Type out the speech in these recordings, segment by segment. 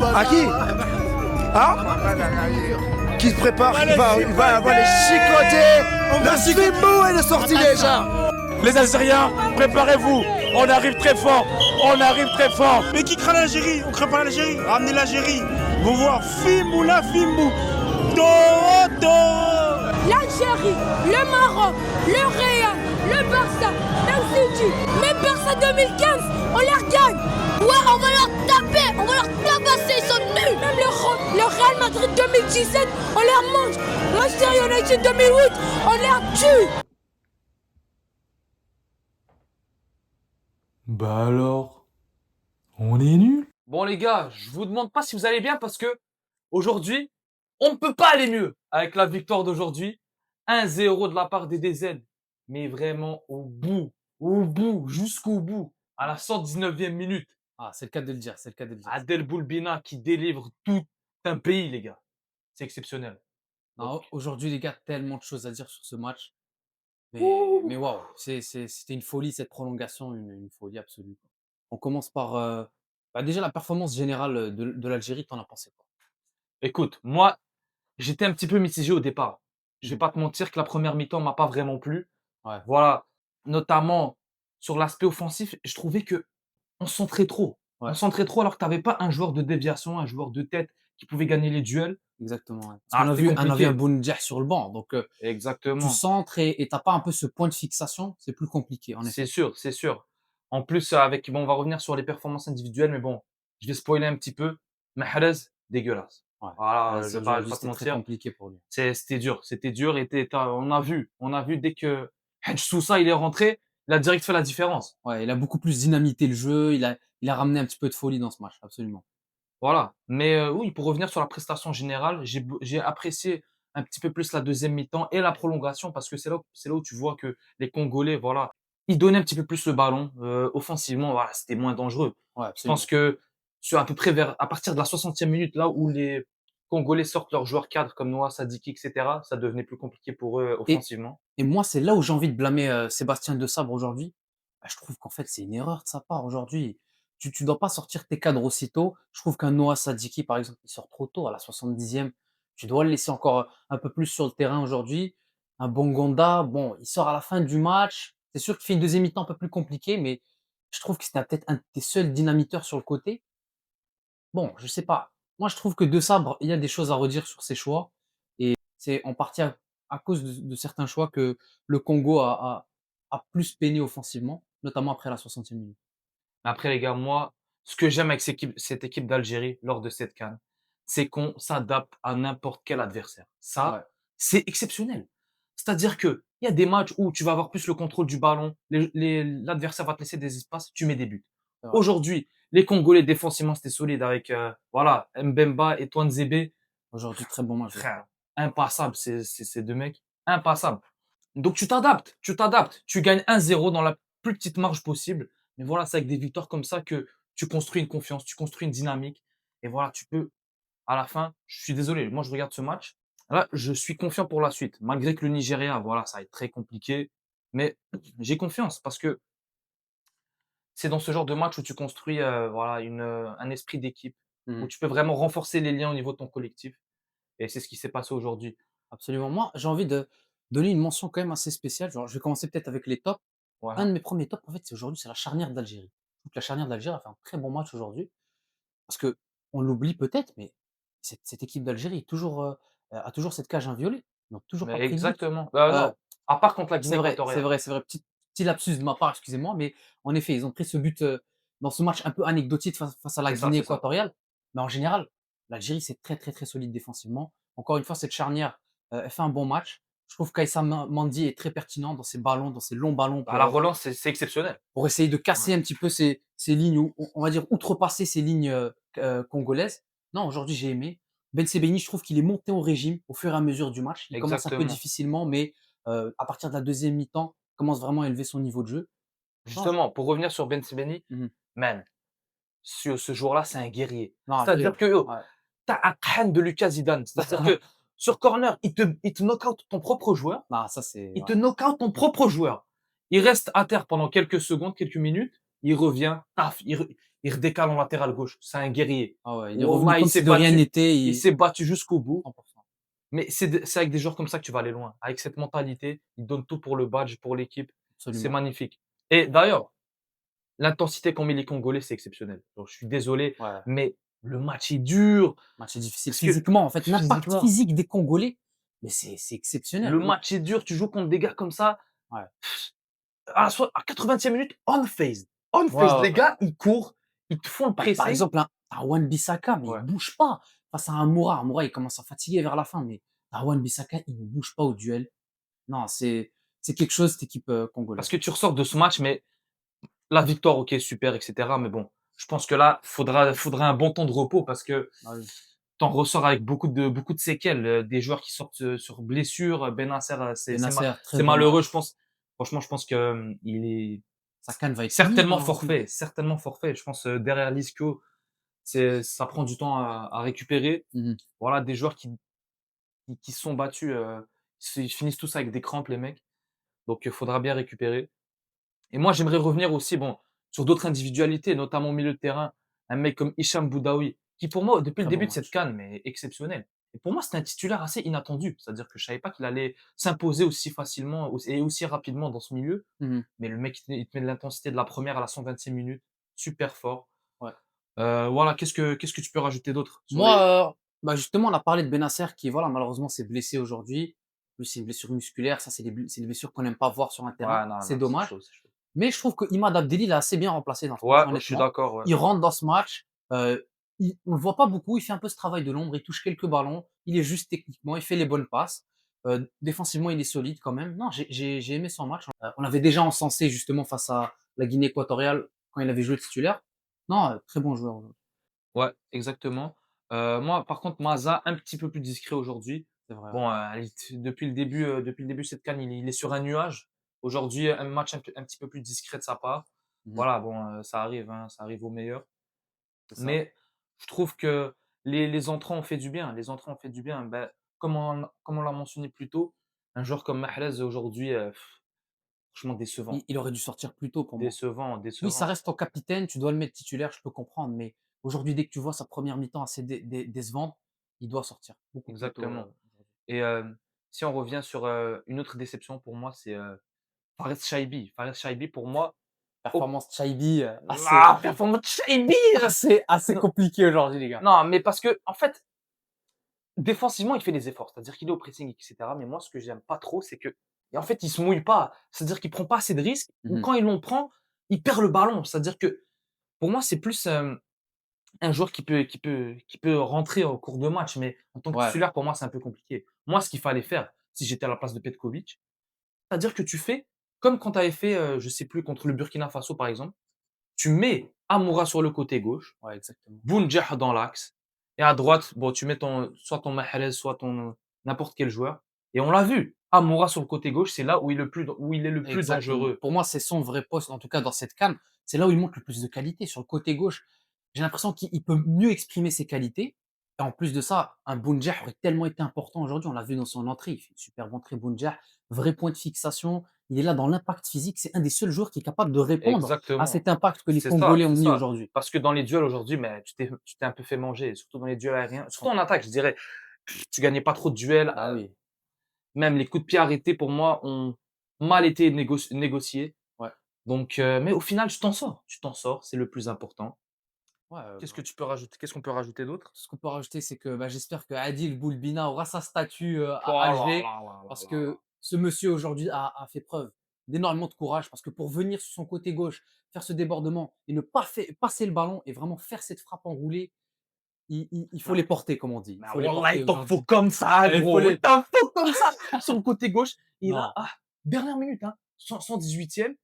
À qui? Hein? Qui se prépare? Il va les chicoter. Le Fimbo est sorti déjà. Les Algériens, préparez-vous. On arrive très fort. On arrive très fort. Mais qui craint l'Algérie? On craint pas l'Algérie. Ramenez l'Algérie. Vous voir Fimbo la Fimbo. L'Algérie, le Maroc, le Real, le Barça, même City, même Barça 2015, on les regagne. Ouais, on va leur taper, on va leur tabasser, ils sont nuls. Même le Real Madrid 2017, on les remange. Manchester United 2008, on les tue. Bah alors, on est nuls. Bon les gars, je vous demande pas si vous allez bien parce que aujourd'hui, on ne peut pas aller mieux avec la victoire d'aujourd'hui. 1-0 de la part des DZ. Mais vraiment au bout, jusqu'au bout, à la 119e minute. Ah, c'est le cas de le dire, c'est le cas de le dire. Adel Boulbina qui délivre tout un pays, les gars. C'est exceptionnel. Non, aujourd'hui, les gars, tellement de choses à dire sur ce match. Mais waouh, c'était une folie cette prolongation, une folie absolue, quoi. On commence par déjà la performance générale de l'Algérie, t'en as pensé quoi? Écoute, moi, j'étais un petit peu mitigé au départ. Je vais Mhm. pas te mentir que la première mi-temps m'a pas vraiment plu. Ouais, Voilà, notamment sur l'aspect offensif, je trouvais que on centrait trop. On ouais, centrait trop alors que tu avais pas un joueur de déviation, un joueur de tête qui pouvait gagner les duels. exactement. Ouais. Parce Ah, qu'on a c'était vu, on avait un compliqué. Bounedjah sur le banc, donc tu Exactement. centres et t'as pas un peu ce point de fixation, c'est plus compliqué, en C'est effet. sûr, c'est sûr. En plus, avec, bon, on va revenir sur les performances individuelles, mais bon, je vais spoiler un petit peu. Mahrez, dégueulasse. Ouais. Voilà, je vais pas Aujourd'hui, te c'était très mentir. compliqué pour lui. C'était dur. On a vu dès que Hadj Sousa il est rentré, il a direct fait la différence. Ouais, il a beaucoup plus dynamité le jeu, il a ramené un petit peu de folie dans ce match, absolument. Voilà. Mais oui, pour revenir sur la prestation générale, j'ai apprécié un petit peu plus la deuxième mi-temps et la prolongation parce que c'est là où tu vois que les Congolais, voilà, ils donnaient un petit peu plus le ballon. Offensivement, voilà, c'était moins dangereux. Ouais, Je pense absolument. que sur à peu près à partir de la 60e minute, là où les Congolais sortent leurs joueurs cadres comme Noah Sadiki, etc., ça devenait plus compliqué pour eux Et offensivement. Et moi, c'est là où j'ai envie de blâmer, Sébastien Desabre aujourd'hui. Bah, je trouve qu'en fait, c'est une erreur de sa part aujourd'hui. Tu dois pas sortir tes cadres aussitôt. Je trouve qu'un Noah Sadiki, par exemple, il sort trop tôt, à la 70e. Tu dois le laisser encore un peu plus sur le terrain aujourd'hui. Un Bongonda, bon, il sort à la fin du match. C'est sûr qu'il fait une deuxième mi-temps un peu plus compliquée, mais je trouve que c'était peut-être un des seuls dynamiteurs sur le côté. Bon, je sais pas. Moi, je trouve que Desabre, il y a des choses à redire sur ses choix. C'est en partie à cause de certains choix que le Congo a plus peiné offensivement, notamment après la 60e minute. Mais après, les gars, moi, ce que j'aime avec cette équipe d'Algérie lors de cette CAN, c'est qu'on s'adapte à n'importe quel adversaire. Ça, Ouais, c'est exceptionnel. C'est-à-dire que il y a des matchs où tu vas avoir plus le contrôle du ballon, l'adversaire va te laisser des espaces, tu mets des buts. c'est vrai. Aujourd'hui, les Congolais défensivement c'était solide avec voilà Mbemba et Touanzebe, Aujourd'hui, très bon match. frère, impassable ces deux mecs, impassable. Donc tu t'adaptes, tu gagnes 1-0 dans la plus petite marge possible. Mais voilà, c'est avec des victoires comme ça que tu construis une confiance, tu construis une dynamique. Et voilà, tu peux, à la fin, je suis désolé, moi je regarde ce match. Là, je suis confiant pour la suite. Malgré que le Nigeria, voilà, ça va être très compliqué. Mais j'ai confiance parce que c'est dans ce genre de match où tu construis voilà, un esprit d'équipe, où Mmh. tu peux vraiment renforcer les liens au niveau de ton collectif. Et c'est ce qui s'est passé aujourd'hui. Absolument. Moi, j'ai envie de donner une mention quand même assez spéciale. Genre, je vais commencer peut-être avec les tops. Un Voilà. de mes premiers tops, en fait, c'est aujourd'hui, c'est la charnière d'Algérie. Je trouve que la charnière d'Algérie a fait un très bon match aujourd'hui. Parce que on l'oublie peut-être, mais cette équipe d'Algérie a toujours cette cage inviolée. Ils n'ont toujours pas Mais pris de but. exactement. Heu Non, à part contre la C'est Guinée vrai, c'est équatoriale. vrai, c'est vrai. Petit lapsus de ma part, excusez-moi, mais en effet, ils ont pris ce but, dans ce match un peu anecdotique face à la C'est ça, Guinée c'est ça. équatoriale. Mais en général, l'Algérie, c'est très, très, très solide défensivement. Encore une fois, cette charnière, elle fait un bon match. Je trouve qu'Aïssa Mandi est très pertinent dans ses ballons, dans ses longs ballons À la relance, c'est exceptionnel. pour essayer de Ouais. casser un petit peu ces lignes ou on va dire outrepasser ces lignes, congolaises. Non, aujourd'hui, j'ai aimé. Ben Sebaini, je trouve qu'il est monté au régime au fur et à mesure du match. Il commence un peu Exactement. difficilement, mais à partir de la deuxième mi-temps, il commence vraiment à élever son niveau de jeu. Non, je Justement, pour revenir sur Ben Sebaini, mmh man, ce joueur-là, c'est un guerrier. Non, C'est-à-dire absolument. que, yo, Ouais. tu as un crâne de Lucas Zidane. C'est-à-dire que sur corner, il te knock-out ton propre joueur. Non, ça c'est Il ouais. te knock-out ton propre joueur. Il reste à terre pendant quelques secondes, quelques minutes. Il revient, paf, il redécale en latéral gauche. C'est un guerrier. Ah ouais, il est Wallah, revenu il comme s'est si de rien battu. n'était. Il s'est battu jusqu'au bout. 100%. Mais c'est avec des joueurs comme ça que tu vas aller loin. Avec cette mentalité, ils donnent tout pour le badge, pour l'équipe. C'est Absolument. magnifique. Et d'ailleurs, l'intensité qu'ont mis les Congolais, c'est exceptionnel. Donc, je suis désolé, Ouais, mais le match est dur. match est difficile. Parce que Physiquement, en fait, l'impact physiquement, physique des Congolais, mais c'est exceptionnel. le match est dur. Tu joues contre des gars comme ça. Ouais. À 80e minute, on-phase. Ouais, On-phase. ouais, Les ouais. gars, ils courent, ils te font le Par pressing. exemple, un Wan-Bissaka, mais Ouais. il bouge pas. Face à un Moura. Moura, il commence à fatiguer vers la fin, mais un Wan-Bissaka, il ne bouge pas au duel. Non, c'est quelque chose, cette équipe Parce congolaise. que tu ressors de ce match, mais la victoire, ok, super, etc. Mais bon, je pense que là, faudra un bon temps de repos parce que Ah oui. t'en ressors avec beaucoup de séquelles. Des joueurs qui sortent sur blessure. Benasser, Benasser, très c'est bon malheureux, match. je pense. Franchement, je pense que il est Sa canne va être finie, certainement hein. forfait. Certainement forfait. Je pense derrière l'Isco, ça prend du temps à récupérer. Mhm. Voilà, des joueurs qui se sont battus, ils finissent tous avec des crampes, les mecs. Donc, il faudra bien récupérer. Et moi, j'aimerais revenir aussi, bon, sur d'autres individualités, notamment au milieu de terrain. Un mec comme Hicham Boudaoui, qui pour moi, depuis le Très bon début de cette match. CAN, mais exceptionnel. Et pour moi, c'était un titulaire assez inattendu. C'est-à-dire que je savais pas qu'il allait s'imposer aussi facilement et aussi rapidement dans ce milieu. Mhm. Mais le mec, il te met de l'intensité de la première à la 120e minute. Super fort. Ouais. Voilà, qu'est-ce que tu peux rajouter d'autre sur les... Moi, bah justement, on a parlé de Benasser qui, voilà, malheureusement, s'est blessé aujourd'hui. Lui, c'est une blessure musculaire. Ça, c'est des blessures qu'on n'aime pas voir sur un terrain. Ouais, non, C'est non, c'est dommage. chaud, c'est chaud. Mais je trouve que Imad Abdelli l'a assez bien remplacé dans ce match, Ouais, je suis honnêtement. d'accord, ouais. Il rentre dans ce match. On le voit pas beaucoup. Il fait un peu ce travail de l'ombre. Il touche quelques ballons. Il est juste techniquement. Il fait les bonnes passes. Défensivement, il est solide quand même. Non, j'ai aimé son match. On l'avait déjà encensé justement face à la Guinée équatoriale quand il avait joué titulaire. Non, très bon joueur aujourd'hui. Ouais, exactement. Moi, par contre, Maza, un petit peu plus discret aujourd'hui. C'est vrai. Bon, depuis le début de cette CAN, il est sur un nuage. Aujourd'hui, un match un petit peu plus discret de sa part. Mhm. Voilà, bon, ça arrive, hein, ça arrive au meilleur. C'est ça. Mais je trouve que les entrants ont fait du bien. Les entrants ont fait du bien. Ben, comme on l'a mentionné plus tôt, un joueur comme Mahrez aujourd'hui, franchement décevant. Il aurait dû sortir plus tôt pour moi. Décevant, Oui, ça décevant. reste ton capitaine, tu dois le mettre titulaire, je peux comprendre, mais aujourd'hui, dès que tu vois sa première mi-temps assez décevante, il doit sortir beaucoup plus tôt. Exactement. Aujourd'hui. Et si on revient sur une autre déception pour moi, c'est Fares Shaibi. Fares Shaibi, pour moi, Performance Chaibi, performance Shaibi! assez compliqué aujourd'hui, les gars. Non, mais parce que, en fait, défensivement, il fait des efforts. C'est-à-dire qu'il est au pressing, etc. Mais moi, ce que j'aime pas trop, c'est que, et en fait, il se mouille pas. C'est-à-dire qu'il prend pas assez de risques. Ou Mhm. quand il l'en prend, il perd le ballon. C'est-à-dire que, pour moi, c'est plus un joueur qui peut rentrer au cours de match. Mais en tant que Ouais, titulaire, pour moi, c'est un peu compliqué. Moi, ce qu'il fallait faire, si j'étais à la place de Petkovic, c'est-à-dire que tu fais comme quand tu avais fait, je sais plus, contre le Burkina Faso, par exemple. Tu mets Amoura sur le côté gauche, ouais, exactement. Bounjah dans l'axe, et à droite, bon, tu mets soit ton Mahrez, soit ton n'importe quel joueur. Et on l'a vu, Amoura sur le côté gauche, c'est là où il est le plus Exactement. dangereux. Pour moi, c'est son vrai poste, en tout cas dans cette CAN. C'est là où il montre le plus de qualité. Sur le côté gauche, j'ai l'impression qu'il peut mieux exprimer ses qualités. Et en plus de ça, un Bounjah aurait tellement été important aujourd'hui. On l'a vu dans son entrée. Il fait une superbe entrée, Bounjah. Vrai point de fixation. Il est là dans l'impact physique. C'est un des seuls joueurs qui est capable de répondre à Exactement. cet impact que les C'est ça, Congolais ont c'est mis ça. aujourd'hui. Parce que dans les duels aujourd'hui, mais tu t'es un peu fait manger, surtout dans les duels aériens. Surtout en attaque, je dirais. Tu gagnais pas trop de duels. Ah oui. Même les coups de pied arrêtés, pour moi, ont mal été négociés. Ouais. Donc, mais au final, tu t'en sors. Tu t'en sors, c'est le plus important. Ouais, Qu'est-ce qu'on peut rajouter d'autre? ce qu'on peut rajouter, c'est que j'espère que Adil Boulbina aura sa statue Oh à là Alger. là là Parce là là là. que ce monsieur aujourd'hui a fait preuve d'énormément de courage. Parce que pour venir sur son côté gauche, faire ce débordement et ne pas passer le ballon et vraiment faire cette frappe enroulée, il faut les porter, comme on dit. Il Mais faut les wallah, porter il t'en faut aujourd'hui. comme ça, Il faut gros. les- Il t'en faut comme ça. Sur le côté gauche, il Non, a, dernière minute, hein, 118e,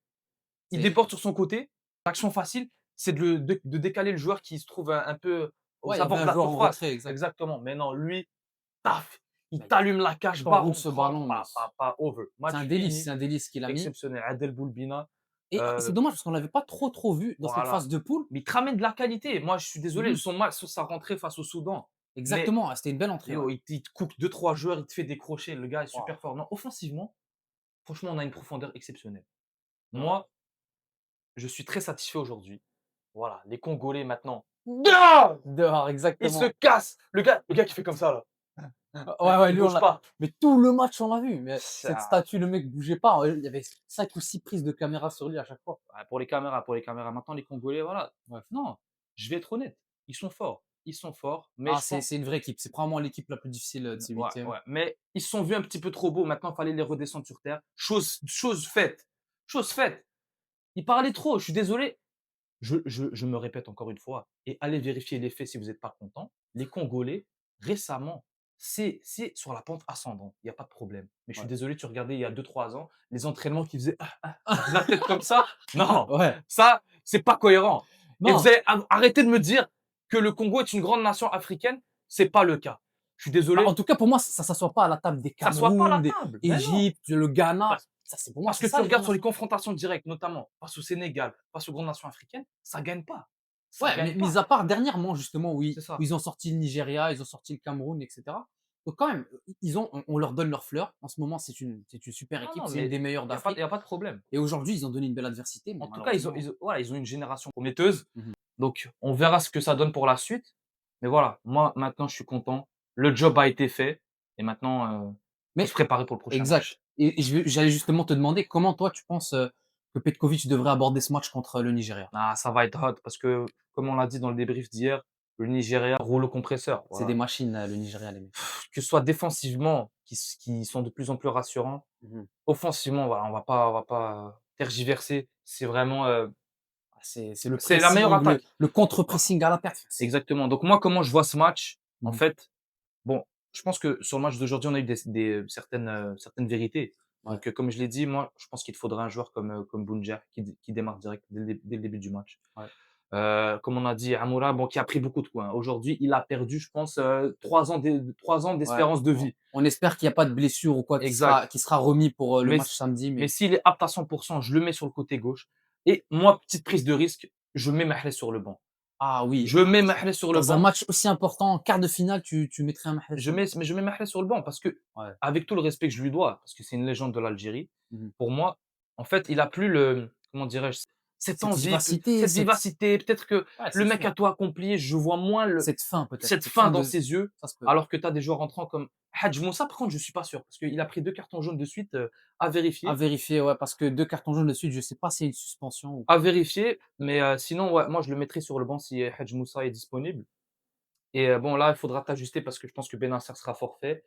il c'est déporte sur son côté. L'action facile, c'est de décaler le joueur qui se trouve un peu ouais, aux il y avait abords de un la joueur en surface. retrait, exact. Exactement. Mais non, lui, taf, il Bah, t'allume la cage, il t'enroule baron, ce ballon, mais pas over. Match fini, c'est un délice qu'il a mis. exceptionnel. Adel Boulbina, Et c'est dommage parce qu'on l'avait pas trop vu dans cette voilà. phase de poule. Mais il te ramène de la qualité. Moi, je suis désolé, Mhm. son match, sa rentrée face au Soudan. Exactement, c'était une belle entrée. Yo, Ouais. il te cook 2-3 joueurs, il te fait décrocher. Le gars est Wow. super fort. Non, offensivement, franchement, on a une profondeur exceptionnelle. C'est vrai. Moi, je suis très satisfait aujourd'hui. Voilà, les Congolais maintenant. Dehors Dehors, Ils exactement. se cassent. Le gars qui fait comme ça, là. Ouais, Il lui, on bouge l'a. pas. Mais tout le match, on l'a vu. Mais cette Ça- statue, le mec bougeait pas. Il y avait 5 ou 6 prises de caméra sur lui à chaque fois. Ouais, pour les caméras, pour les caméras. Maintenant, les Congolais, voilà. Ouais. Non, je vais être honnête. Ils sont forts. Ils sont forts. Mais Ah, je pense. c'est une vraie équipe. C'est probablement l'équipe la plus difficile de ces Ouais, huitièmes. ouais. Mais ils se sont vus un petit peu trop beaux. Maintenant, il fallait les redescendre sur terre. Chose faite. Chose faite. Ils parlaient trop. Je suis désolé. Je me répète encore une fois. Et allez vérifier les faits si vous n'êtes pas content. Les Congolais, récemment, c'est sur la pente ascendante. Il n'y a pas de problème. Mais je suis Ouais. désolé, tu regardais il y a 2-3 ans, les entraînements qui faisaient la tête comme ça. Non, Ouais. ça, c'est pas cohérent. Et Non. vous allez arrêter de me dire que le Congo est une grande nation africaine. C'est pas le cas. Je suis désolé. Bah, en tout cas, pour moi, ça ne s'assoit pas à la table des Ça soit pas à Cameroun, la des table. Mais non. Égypte, le Ghana. Parce- Ça, c'est pour moi, Parce c'est que ça, tu les regardes grandes sur les nations. confrontations directes, notamment face au Sénégal, face aux grandes nations africaines, ça gagne pas. Ça Ouais, mais gagne pas. mis à part dernièrement, justement, où C'est ça. ils ont sorti le Nigeria, ils ont sorti le Cameroun, etc. Donc, quand même, on leur donne leurs fleurs. En ce moment, c'est une super Non, équipe, non, c'est mais une des meilleures Il n'y d'Afrique. a pas de problème. Et aujourd'hui, ils ont donné une belle adversité. Mais En tout cas, ils ont, malheureusement, voilà, ils ont une génération prometteuse. Mhm. Donc, on verra ce que ça donne pour la suite. Mais voilà, moi, maintenant, je suis content. Le job a été fait. Et maintenant, Mais- faut se préparer pour le prochain exact. match. Et j'allais justement te demander comment toi, tu penses que Petkovic devrait aborder ce match contre le Nigeria. Ah, ça va être hot parce que, comme on l'a dit dans le débrief d'hier, le Nigeria roule au compresseur. C'est Voilà. des machines, le Nigeria, les mecs. Que ce soit défensivement, qui sont de plus en plus rassurants. Mhm. Offensivement, voilà, on va pas tergiverser. C'est vraiment, C'est le c'est la meilleure pressing, attaque. le contre-pressing à la perte. Exactement. Donc moi, comment je vois ce match? En Mhm. fait, bon, je pense que sur le match d'aujourd'hui, on a eu certaines vérités. Ouais. Donc, comme je l'ai dit, moi, je pense qu'il te faudrait un joueur comme Bounja qui démarre direct dès le début du match. Ouais. Comme on a dit, Amoura, bon, qui a pris beaucoup de points. Aujourd'hui, il a perdu, je pense, 3 ans d'espérance de vie. On espère qu'il n'y a pas de blessure ou quoi Exact. qui sera remis pour le Mais match samedi. Mais s'il est apte à 100%, je le mets sur le côté gauche. Et moi, petite prise de risque, je mets Mahrez sur le banc. Ah oui. Je mets Mahrez sur le Dans un banc. match aussi important, en quart de finale, tu mettrais un Mahrez. Je mets Mahrez sur le banc parce que, Ouais. avec tout le respect que je lui dois, parce que c'est une légende de l'Algérie, Mhm. pour moi, en fait, il a plus le, comment dirais-je, cette envie, vivacité, cette vivacité. Peut-être que Ouais, le c'est mec sûr. a tout accompli, je vois moins Cette fin peut-être. cette fin dans de- ses yeux, Ça se peut. alors que tu as des joueurs entrants comme Hadj Moussa, par contre, je suis pas sûr, parce qu'il a pris 2 cartons jaunes de suite, à vérifier. À vérifier, ouais, parce que 2 cartons jaunes de suite, je sais pas si c'est une suspension ou. À vérifier, mais sinon, ouais, moi, je le mettrai sur le banc si Hadj Moussa est disponible. Et bon, là, il faudra t'ajuster parce que je pense que Benasser sera forfait.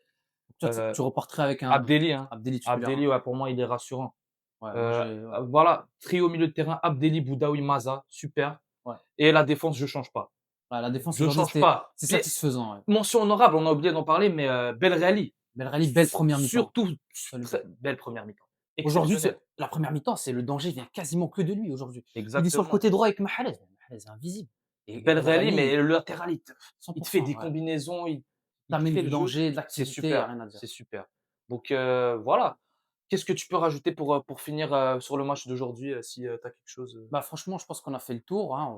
Toi, Euh, tu repartirais avec un Abdelli, hein. Abdelli titulaire. Abdelli, ouais, pour moi, il est rassurant. Ouais, moi, ouais. Voilà, trio au milieu de terrain, Abdelli, Boudaoui, Maza, super. Ouais. Et la défense, je change pas. Ouais, la défense Je aujourd'hui, change pas. c'est Puis, satisfaisant. Ouais. mention honorable, on a oublié d'en parler, mais Belrali. Belrali, belle première mi-temps. Surtout, Salut. très belle première mi-temps. Aujourd'hui, Exceptionnelle. la première mi-temps, c'est le danger vient quasiment que de lui aujourd'hui. Il est sur le Exactement. côté droit avec Mahrez. Mahrez est invisible. Et Belrali, mais le latéral, il te 100%, fait des ouais. combinaisons, il T'amènes fait du le jeu. danger, de C'est l'activité, super. rien à dire. C'est super. Donc voilà. Qu'est-ce que tu peux rajouter pour finir sur le match d'aujourd'hui si tu as quelque chose Bah, franchement, je pense qu'on a fait le tour. Hein.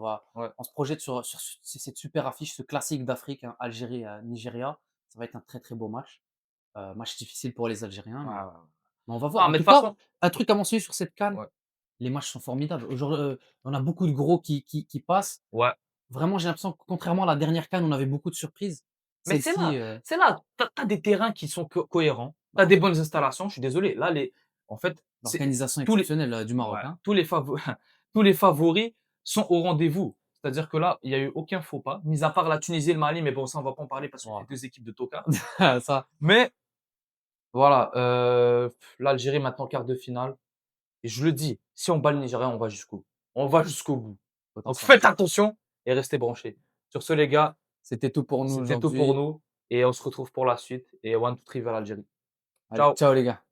On se projette sur cette super affiche, ce classique d'Afrique, hein, Algérie, Nigeria. Ça va être un très très beau match. Match difficile pour les Algériens. Mais, Ouais, ouais. mais on va voir. Ah, En mais de tout toute cas, façon, un truc à mentionner sur cette CAN, ouais. les matchs sont formidables. Aujourd'hui, on a beaucoup de gros qui passent. Ouais. Vraiment, j'ai l'impression que contrairement à la dernière CAN, on avait beaucoup de surprises. Mais c'est Celle-ci, là, t'as des terrains qui sont cohérents, t'as des bonnes installations. Je suis désolé. Là, en fait, c'est l'organisation tous les, exceptionnelle du Maroc. ouais, Hein. tous les favoris sont au rendez-vous. C'est-à-dire que là, il n'y a eu aucun faux pas, mis à part la Tunisie et le Mali, mais bon, ça, on va pas en parler parce que Ouais. c'est 2 équipes de tocards. Ça, Mais voilà, l'Algérie maintenant quart de finale. Et je le dis, si on bat le Nigeria, on va jusqu'au bout. On va jusqu'au bout. Donc potentiellement. faites attention et restez branchés. Sur ce, les gars, C'était tout pour nous c'était tout pour nous. Et on se retrouve pour la suite. Et one, two, three vers l'Algérie. Allez, Ciao. ciao les gars.